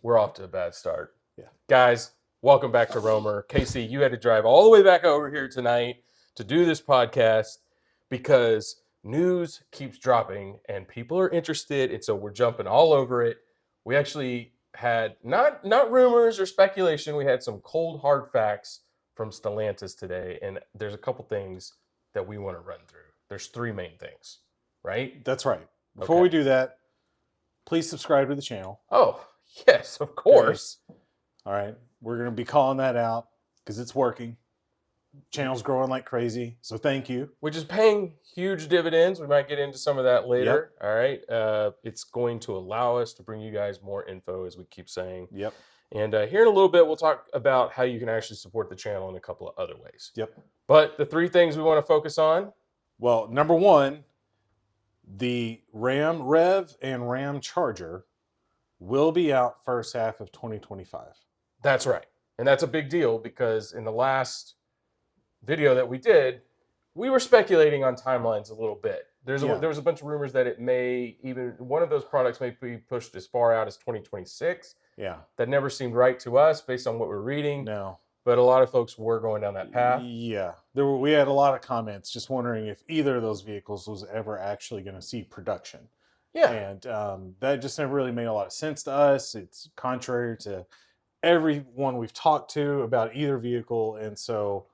we're off to a bad start. Yeah. Guys, welcome back to Romer. Casey, you had to drive all the way back over here tonight to do this podcast because news keeps dropping and people are interested, and so we're jumping all over it. We actually had not rumors or speculation. We had some cold hard facts from Stellantis today, and there's a couple things that we want to run through. There's three main things, right? That's right. Before we do that, please subscribe to the channel. Oh, yes, of course. All right. We're going to be calling that out because it's working. Channel's growing like crazy. So thank you. Which is paying huge dividends. We might get into some of that later. Yep. All right. It's going to allow us to bring you guys more info, as we keep saying. Yep. And here in a little bit, we'll talk about how you can actually support the channel in a couple of other ways. Yep. But the three things we want to focus on. Well, number one, the Ram REV and Ramcharger will be out first half of 2025. That's right. And that's a big deal because in the last video that we did, we were speculating on timelines a little bit. There was a bunch of rumors that it may even, one of those products may be pushed as far out as 2026. Yeah. That never seemed right to us based on what we're reading. No. But a lot of folks were going down that path. Yeah. We had a lot of comments just wondering if either of those vehicles was ever actually going to see production. Yeah. And that just never really made a lot of sense to us. It's contrary to everyone we've talked to about either vehicle. And so,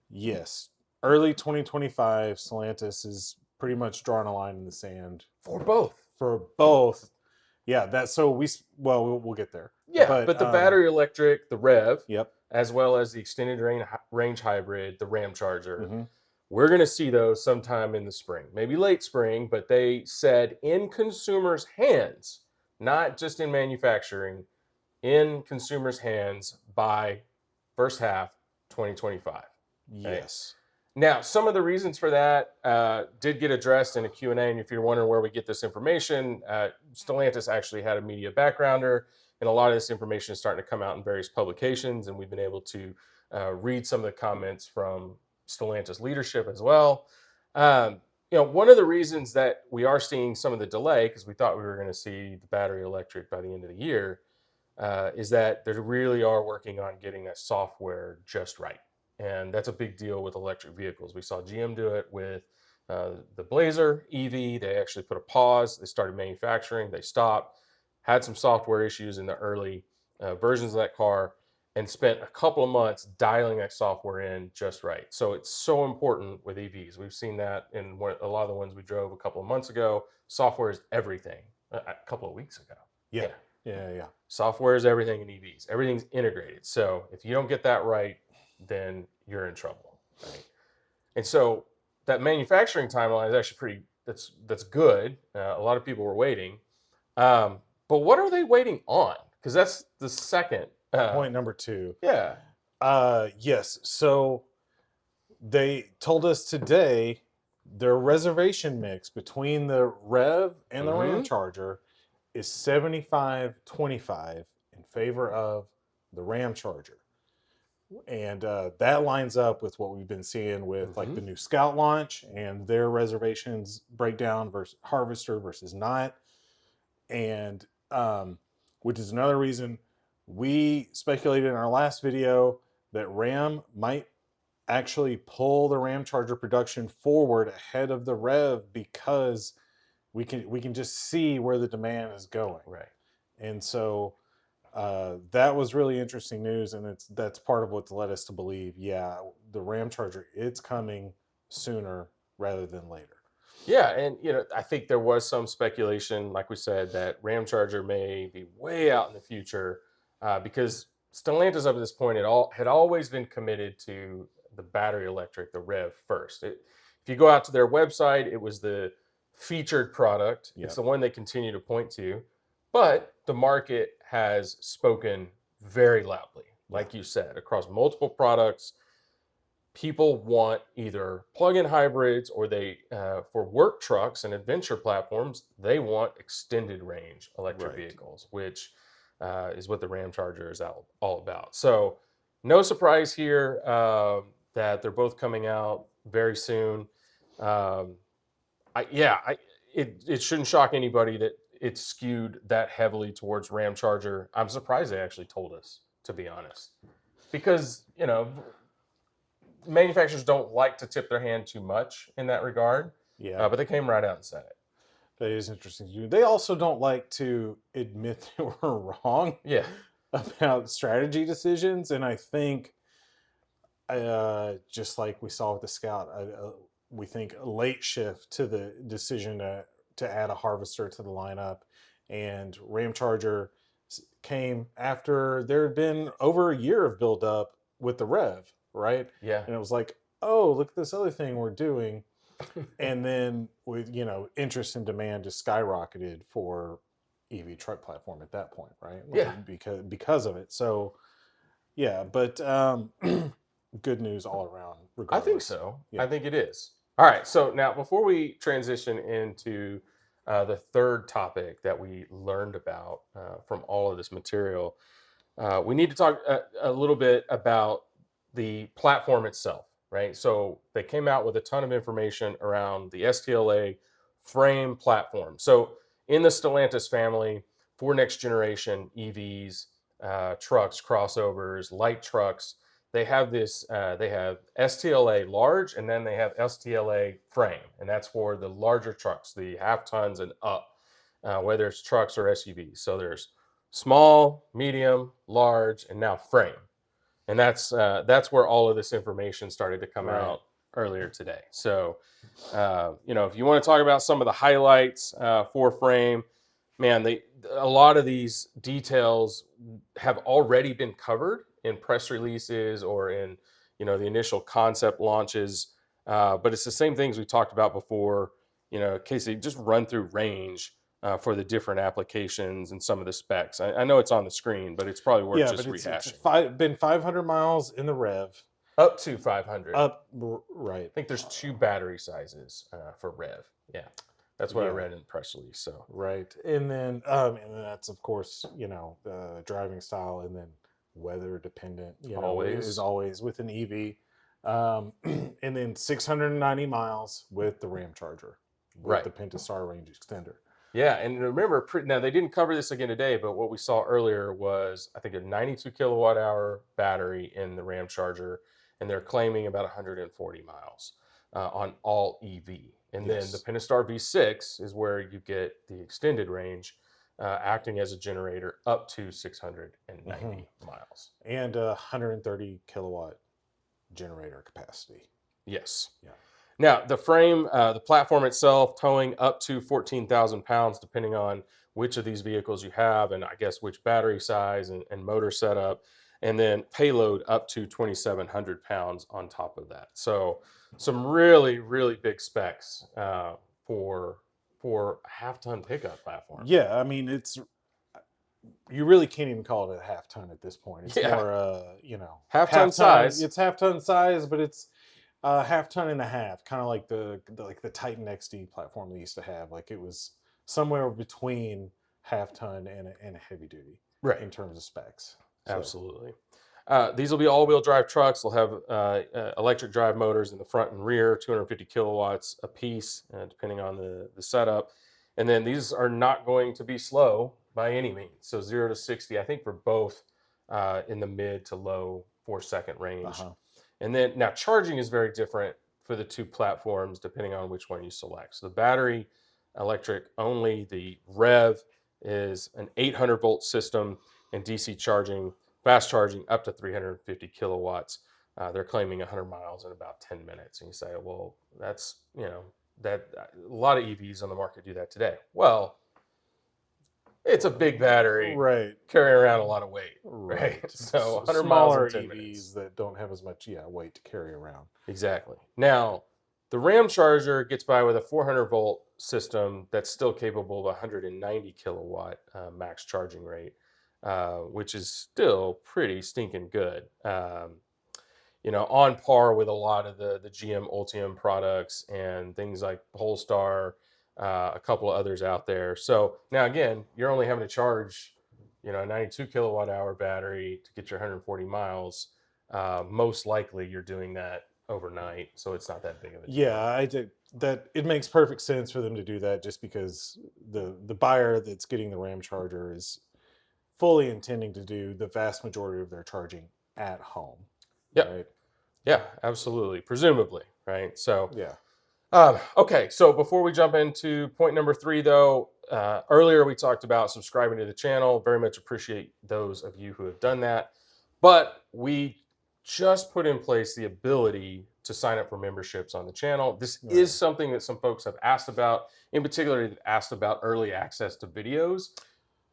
yes, early 2025, Stellantis is pretty much drawing a line in the sand. For both. For both. Yeah, we'll get there. Yeah, but the battery electric, the REV, yep, as well as the extended range hybrid, the Ramcharger, we're going to see those sometime in the spring, maybe late spring, but they said in consumers' hands, not just in manufacturing, in consumers' hands by first half 2025. Yes. Now, some of the reasons for that did get addressed in a Q&A, and if you're wondering where we get this information, Stellantis actually had a media backgrounder, and a lot of this information is starting to come out in various publications, and we've been able to read some of the comments from Stellantis leadership as well. One of the reasons that we are seeing some of the delay, because we thought we were going to see the battery electric by the end of the year, is that they really are working on getting that software just right. And that's a big deal with electric vehicles. We saw GM do it with the Blazer EV. They actually put a pause. They started manufacturing. They stopped, had some software issues in the early versions of that car, and spent a couple of months dialing that software in just right. So it's so important with EVs. We've seen that in a lot of the ones we drove a couple of months ago. Software is everything. A couple of weeks ago. Yeah. Software is everything in EVs. Everything's integrated. So if you don't get that right, then you're in trouble, right? And so that manufacturing timeline is actually that's good. A lot of people were waiting. But what are they waiting on? Because that's the second. Point number two. Yeah. Yes. So they told us today their reservation mix between the REV and the Ramcharger is 75-25 in favor of the Ramcharger. And that lines up with what we've been seeing with like the new Scout launch and their reservations breakdown versus Harvester versus not. And which is another reason we speculated in our last video that Ram might actually pull the Ramcharger production forward ahead of the REV because we can just see where the demand is going. Right. And so that was really interesting news, and that's part of what's led us to believe, the Ramcharger, it's coming sooner rather than later. Yeah, and I think there was some speculation, like we said, that Ramcharger may be way out in the future because Stellantis up to this point had always been committed to the battery electric, the REV first. If you go out to their website, it was the featured product. It's the one they continue to point to, but the market has spoken very loudly, like you said, across multiple products. People want either plug-in hybrids or they, for work trucks and adventure platforms, they want extended range electric vehicles, which is what the Ramcharger is all about. So no surprise here that they're both coming out very soon. It shouldn't shock anybody that it's skewed that heavily towards Ramcharger. I'm surprised they actually told us, to be honest, because manufacturers don't like to tip their hand too much in that regard. Yeah, But they came right out and said it. that is interesting to do. They also don't like to admit they were wrong Yeah. about strategy decisions, and I think, just like we saw with the Scout, we think a late shift to the decision to add a harvester to the lineup, and Ramcharger came after there had been over a year of buildup with the Rev, right? Yeah. And it was like, oh, look at this other thing we're doing. And then with interest and demand just skyrocketed for EV truck platform at that point, right? Yeah. Because of it. So yeah, but good news all around. I think Regardless. so. Yeah. I think it is. All right. So now, before we transition into the third topic that we learned about from all of this material, we need to talk a little bit about the platform itself, right? So they came out with a ton of information around the Stla frame platform. So in the Stellantis family, for next generation EVs, trucks, crossovers, light trucks, they have this. They have Stla large, and then they have Stla frame, and that's for the larger trucks, the half tons and up, whether it's trucks or SUVs. So there's small, medium, large, and now frame, and that's where all of this information started to come out earlier today. So, if you want to talk about some of the highlights for frame, man, a lot of these details have already been covered in press releases or in the initial concept launches. But it's the same things we talked about before. Casey, just run through range for the different applications and some of the specs. I know it's on the screen, but it's probably worth just rehashing. It's been 500 miles in the Rev. Up to 500. Right. I think there's 2 battery sizes for Rev. Yeah. That's what I read in the press release. So right, and then that's of course the driving style, and then weather dependent. Is always with an EV, and then 690 miles with the Ramcharger, with the Pentastar range extender. Yeah, and remember, now they didn't cover this again today, but what we saw earlier was I think a 92 kilowatt hour battery in the Ramcharger, and they're claiming about 140 miles on all EV. And then the Pentastar V6 is where you get the extended range, acting as a generator up to 690 miles. And 130 kilowatt generator capacity. Yes. Yeah. Now, the frame, the platform itself, towing up to 14,000 pounds, depending on which of these vehicles you have, and I guess which battery size and motor setup. And then payload up to 2,700 pounds on top of that. So some really, really big specs for a half-ton pickup platform. Yeah, I mean, you really can't even call it a half ton at this point. It's more, half-ton size. It's half-ton size, but it's half ton and a half, kind of like the Titan XD platform they used to have. Like it was somewhere between half ton and a heavy duty, right, in terms of specs. Absolutely. These will be all-wheel drive trucks. They'll have electric drive motors in the front and rear, 250 kilowatts a piece, depending on the setup. And then these are not going to be slow by any means. So 0 to 60, I think for both in the mid to low 4-second range. And then now charging is very different for the 2 platforms, depending on which one you select. So the battery electric only, the REV is an 800 volt system and DC charging, fast charging up to 350 kilowatts. They're claiming 100 miles in about 10 minutes. And you say, well, that's, that a lot of EVs on the market do that today. Well, it's a big battery, right, carrying around a lot of weight, right? So 100 smaller miles in 10 EVs minutes. that don't have as much weight to carry around. Exactly. Now, the Ramcharger gets by with a 400 volt system that's still capable of 190 kilowatt max charging rate, which is still pretty stinking good. On par with a lot of the GM Ultium products and things like Polestar, a couple of others out there. So now again, you're only having to charge, a 92 kilowatt hour battery to get your 140 miles. Most likely you're doing that overnight, so it's not that big of a deal. Yeah, I did that. It makes perfect sense for them to do that, just because the buyer that's getting the Ramcharger is fully intending to do the vast majority of their charging at home. Yep. Right. Yeah, absolutely. Presumably, right? So, Yeah. okay. So before we jump into point number 3, though, earlier we talked about subscribing to the channel. Very much appreciate those of you who have done that. But we just put in place the ability to sign up for memberships on the channel. This Right. is something that some folks have asked about. In particular, they've asked about early access to videos.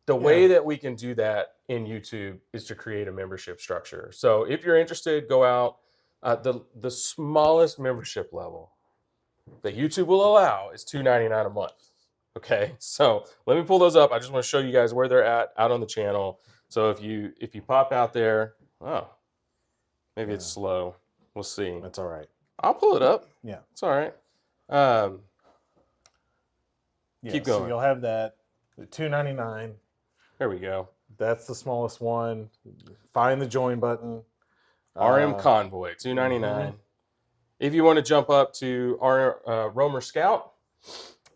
The way that we can do that in YouTube is to create a membership structure. So if you're interested, go out. The smallest membership level that YouTube will allow is $2.99 a month. Okay, so let me pull those up. I just want to show you guys where they're at out on the channel. So if you pop out there, oh, maybe it's slow. We'll see. That's all right. I'll pull it up. Yeah. It's all right. Keep going. So you'll have that, the $2.99. There we go. That's the smallest one. Find the join button. RM Convoy, $2.99. If you want to jump up to our Roamer Scout,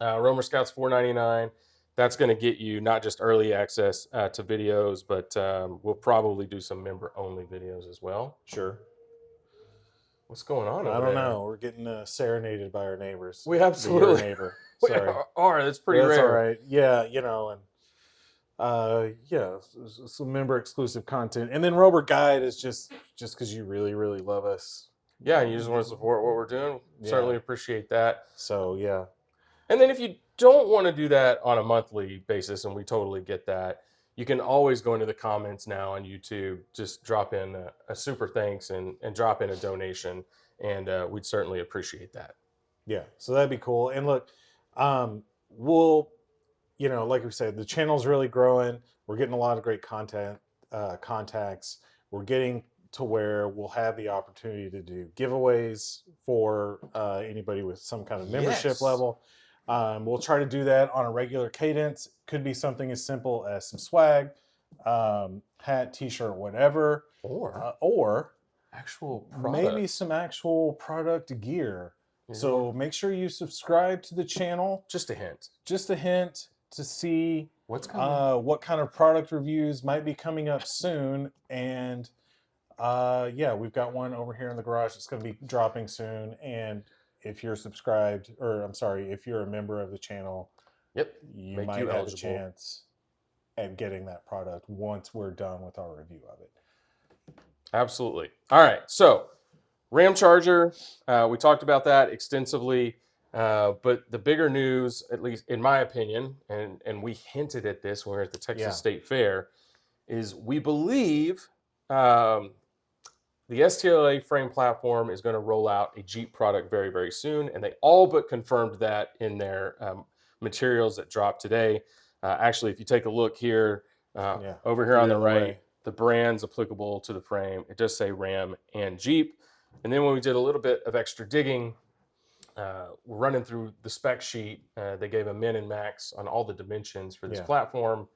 Roamer Scout's $4.99. That's going to get you not just early access to videos, but we'll probably do some member-only videos as well. Sure. What's going on over there? I don't know. We're getting serenaded by our neighbors. We absolutely Your neighbor. we Sorry. are. That's pretty That's rare. all right. Yeah, and some member exclusive content. And then Robert Guide is just because you really, really love us. Yeah, you just want to support what we're doing. Yeah. Certainly appreciate that. So yeah. And then if you don't want to do that on a monthly basis, and we totally get that, you can always go into the comments now on YouTube, just drop in a super thanks and drop in a donation, and we'd certainly appreciate that. Yeah, so that'd be cool. And look, we'll, like we said, the channel's really growing. We're getting a lot of great content, contacts. We're getting to where we'll have the opportunity to do giveaways for anybody with some kind of membership level. We'll try to do that on a regular cadence. Could be something as simple as some swag, hat, t-shirt, whatever, or actual product. Maybe some actual product gear. So make sure you subscribe to the channel. Just a hint to see what's coming. What kind of product reviews might be coming up soon. And we've got one over here in the garage that's going to be dropping soon. And if you're subscribed, if you're a member of the channel, you might have a chance at getting that product once we're done with our review of it. Absolutely. All right. So Ramcharger, we talked about that extensively, but the bigger news, at least in my opinion, and we hinted at this when we were at the Texas State Fair, is we believe the Stla frame platform is going to roll out a Jeep product very, very soon, and they all but confirmed that in their materials that dropped today. Actually, if you take a look here, over here on the right, the brands applicable to the frame, it does say Ram and Jeep. And then when we did a little bit of extra digging, we're running through the spec sheet. They gave a min and max on all the dimensions for this platform.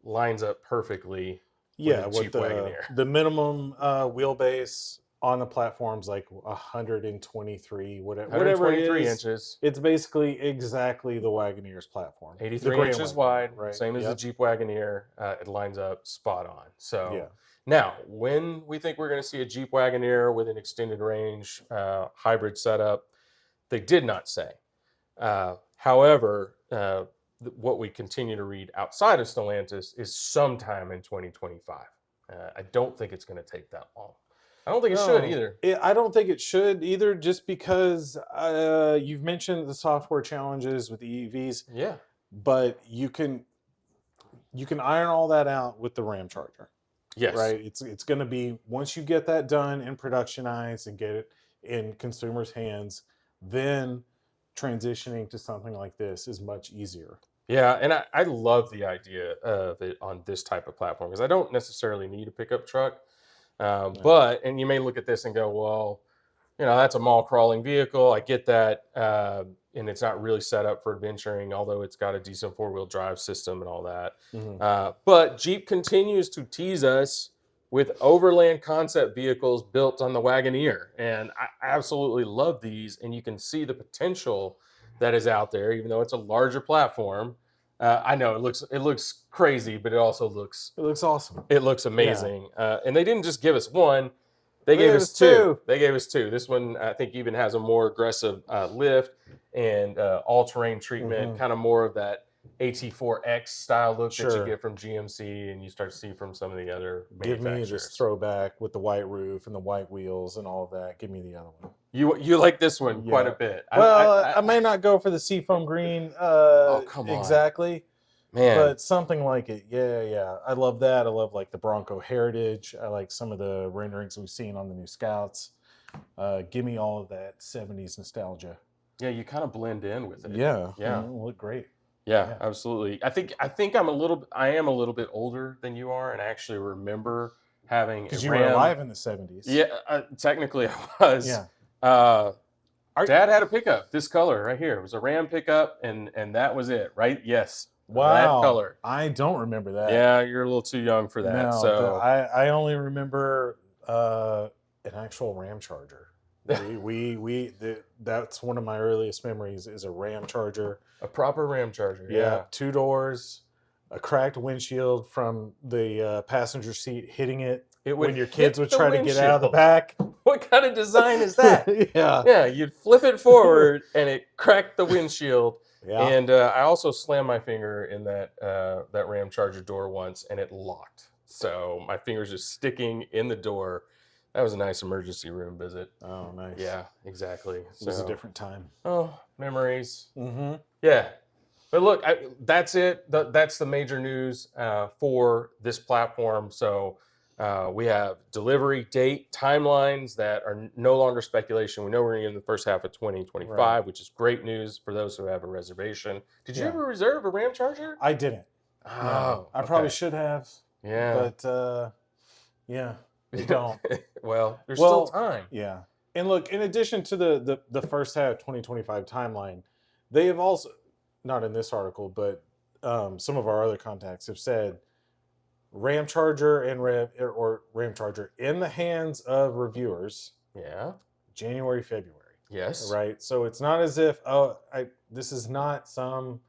Lines up perfectly. With the minimum wheelbase on the platform's like 123, whatever it is, inches. It's basically exactly the Wagoneer's platform. 83 inches wide, right? Same as the Jeep Wagoneer. It lines up spot on. So now, when we think we're going to see a Jeep Wagoneer with an extended range hybrid setup, they did not say. However, what we continue to read outside of Stellantis is sometime in 2025. I don't think it's going to take that long. I don't think it should either. I don't think it should either, just because you've mentioned the software challenges with the EVs. Yeah. But you can iron all that out with the Ramcharger. Yes. Right? It's going to be, once you get that done and productionized and get it in consumers' hands, then transitioning to something like this is much easier. Yeah, and I love the idea of it on this type of platform, because I don't necessarily need a pickup truck. And you may look at this and go, well, that's a mall crawling vehicle. I get that. And it's not really set up for adventuring, although it's got a decent four-wheel drive system and all that. But Jeep continues to tease us with overland concept vehicles built on the Wagoneer. And I absolutely love these, and you can see the potential that is out there, even though it's a larger platform. I know it looks crazy, but It looks awesome. it looks Yeah. amazing. And they didn't just give us one; they They gave gave us us two. two. They gave us two. This one, I think, even has a more aggressive lift and all-terrain treatment, Mhm. kind of more of that AT4X style look that you Sure. get from GMC, and you start to see from some of the other Give me manufacturers. this throwback with the white roof and the white wheels and all of that. Give me the other one. You like this one quite a Yeah. bit. Well, I may not go for the seafoam green come on. exactly, man. but something like it. Yeah. I love that. I love like the Bronco heritage. I like some of the renderings we've seen on the new Scouts. Give me all of that 70s nostalgia. Yeah, you kind of blend in with it. Yeah. Yeah. It'll look great. Yeah, absolutely. I think I am a little bit older than you are, and I actually remember having Because a you were Ram. alive in the 70s. Yeah, technically I was. Yeah. Dad had a pickup this color right here. It was a Ram pickup, and that was it, right? Yes. Wow. That color. I don't remember that. Yeah, you're a little too young for that. No, So I only remember an actual Ramcharger. That's one of my earliest memories is a Ramcharger. a proper Ramcharger. Yeah, 2 doors, a cracked windshield from the passenger seat hitting it. It would when your kids hit would the try to get out of the windshield. back. What kind of design is that? Yeah. Yeah, you'd flip it forward and it cracked the windshield. Yeah. And I also slammed my finger in that Ramcharger door once, and it locked. So my finger's just sticking in the door. That was a nice emergency room visit. Oh, nice. Yeah, exactly. It was a different time. Oh, memories. Mm-hmm. Yeah. But look, that's it. That's the major news for this platform. So we have delivery date timelines that are no longer speculation. We know we're going to get in the first half of 2025, Right. which is great news for those who have a reservation. Did you Yeah. ever reserve a Ramcharger? I didn't. Oh, No. I probably okay. should have. Yeah. But yeah, we don't. Well, there's still time. Yeah. And look, in addition to the first half 2025 timeline, they have also, not in this article, but some of our other contacts have said Ramcharger and REV or Ramcharger in the hands of reviewers. Yeah. January, February. Yes. Right. So it's not as if this is not some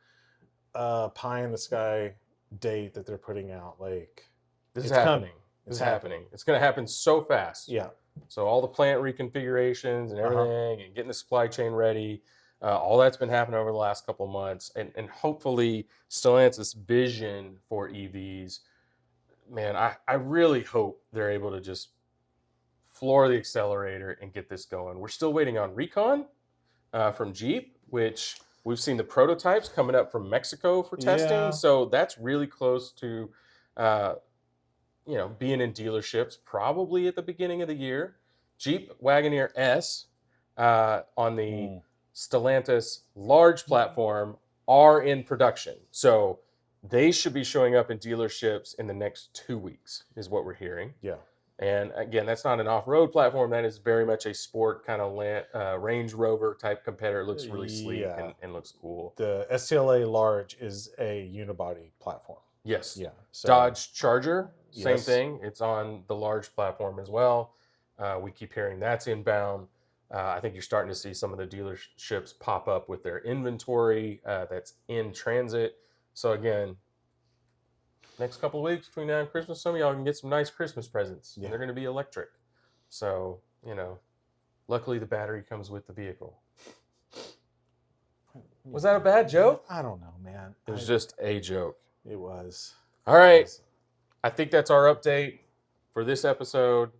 pie in the sky date that they're putting out. Like This is it's happening. coming. It's happening. It's going to happen so fast. Yeah. So all the plant reconfigurations and everything, and getting the supply chain ready, all that's been happening over the last couple of months, and hopefully Stellantis' vision for EVs. Man, I really hope they're able to just floor the accelerator and get this going. We're still waiting on Recon from Jeep, which we've seen the prototypes coming up from Mexico for testing. Yeah. So that's really close to being in dealerships probably at the beginning of the year. Jeep Wagoneer S on the Stellantis large platform are in production. So they should be showing up in dealerships in the next 2 weeks, is what we're hearing. Yeah. And again, that's not an off-road platform. That is very much a sport kind of Range Rover type competitor. It looks really sleek and looks cool. The Stla large is a unibody platform. Yes. Yeah. So, Dodge Charger, same Yes. thing. It's on the large platform as well. We keep hearing that's inbound. I think you're starting to see some of the dealerships pop up with their inventory that's in transit. So again, next couple of weeks between now and Christmas, some of y'all can get some nice Christmas presents. Yeah. They're going to be electric. So, luckily the battery comes with the vehicle. Was that a bad joke? I don't know, man. It was just a joke. It was. All right. I think that's our update for this episode.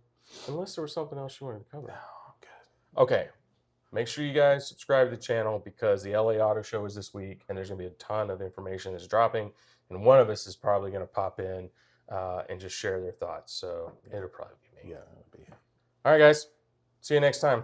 Unless there was something else you wanted to cover. No, I'm good. Okay. Make sure you guys subscribe to the channel because the LA Auto Show is this week, and there's going to be a ton of information that's dropping. And one of us is probably going to pop in and just share their thoughts. So it'll probably be me. Yeah, it'll be. All right, guys. See you next time.